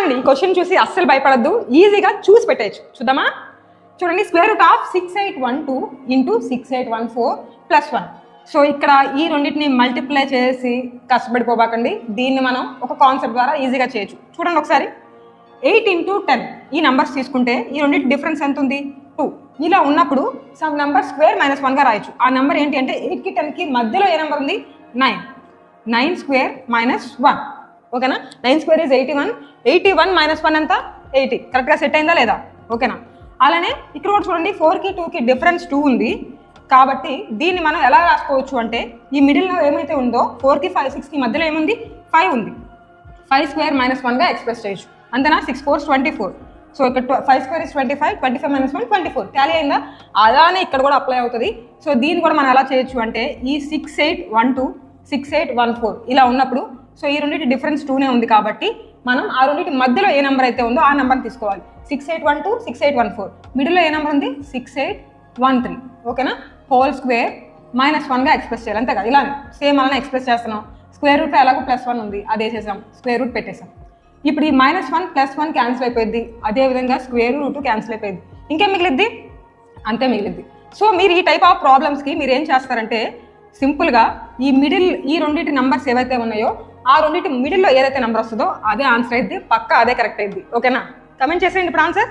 చూడండి ఈ క్వశ్చన్ చూసి అస్సలు భయపడద్దు, ఈజీగా చూసి పెట్టేయచ్చు. చూద్దామా? చూడండి, square root of 6812 into 6814 plus 1. So ఇక్కడ ఈ రెండింటిని మల్టిప్లై చేసి కష్టపడిపోబాకండి, దీన్ని మనం ఒక కాన్సెప్ట్ ద్వారా ఈజీగా చేయొచ్చు. చూడండి ఒకసారి, 8 ఇంటూ 10 ఈ నెంబర్స్ తీసుకుంటే ఈ రెండింటి డిఫరెన్స్ ఎంత ఉంది? 2. ఇలా ఉన్నప్పుడు సమ్ నెంబర్ స్క్వేర్ -1గా రాయొచ్చు. ఆ నెంబర్ ఏంటి అంటే 8కి 10కి మధ్యలో ఏ నెంబర్ ఉంది? 9. 9 స్క్వేర్ -1. ఓకేనా? 9 స్క్వేర్ ఈజ్ 81. 81 -1 ఎంత? 80. కరెక్ట్గా సెట్ అయిందా లేదా? ఓకేనా? అలానే ఇక్కడ కూడా చూడండి, 4కి 2కి డిఫరెన్స్ 2 ఉంది కాబట్టి దీన్ని మనం ఎలా రాసుకోవచ్చు అంటే ఈ మిడిల్లో ఏమైతే ఉందో 4కి 5 6కి మధ్యలో ఏముంది? 5 ఉంది. 5 స్క్వేర్ -1గా ఎక్స్ప్రెస్ చేయొచ్చు. అంతేనా? 6 4 24. సో ఇక్కడ 5 స్క్వేర్ ఇస్ 25, 25 -1 24. టాలీ అయిందా? అలానే ఇక్కడ కూడా అప్లై అవుతుంది. సో దీన్ని కూడా మనం ఎలా చేయొచ్చు అంటే ఈ 6812 6814 ఇలా ఉన్నప్పుడు సో ఈ రెండింటి డిఫరెన్స్ 2నే ఉంది కాబట్టి మనం ఆ రెండింటి మధ్యలో ఏ నెంబర్ అయితే ఉందో ఆ నెంబర్ తీసుకోవాలి. 6812 6814 మిడిల్లో ఏ నెంబర్ ఉంది? 6813. ఓకేనా? హోల్ స్క్వేర్ -1గా ఎక్స్ప్రెస్ చేయాలి. అంతే కదా? ఇలా సేమ్ అలానే ఎక్స్ప్రెస్ చేస్తున్నాం. స్క్వేర్ రూట్ ఎలాగో +1 ఉంది, అది వేసేసాం, స్క్వేర్ రూట్ పెట్టేసాం. ఇప్పుడు ఈ -1 +1 క్యాన్సిల్ అయిపోయింది, అదేవిధంగా స్క్వేర్ రూట్ క్యాన్సిల్ అయిపోయింది. ఇంకేం మిగిలిద్ది? అంతే మిగిలిద్ది. సో మీరు ఈ టైప్ ఆఫ్ ప్రాబ్లమ్స్కి మీరు ఏం చేస్తారంటే సింపుల్గా ఈ మిడిల్ ఈ రెండింటి నెంబర్స్ ఏవైతే ఉన్నాయో ఆ రెండింటి మిడిల్లో ఏదైతే నెంబర్ వస్తుందో అదే ఆన్సర్ అయింది, పక్కా అదే కరెక్ట్ అయింది. ఓకేనా? కమెంట్ చేసేయండి ఇప్పుడు ఆన్సర్.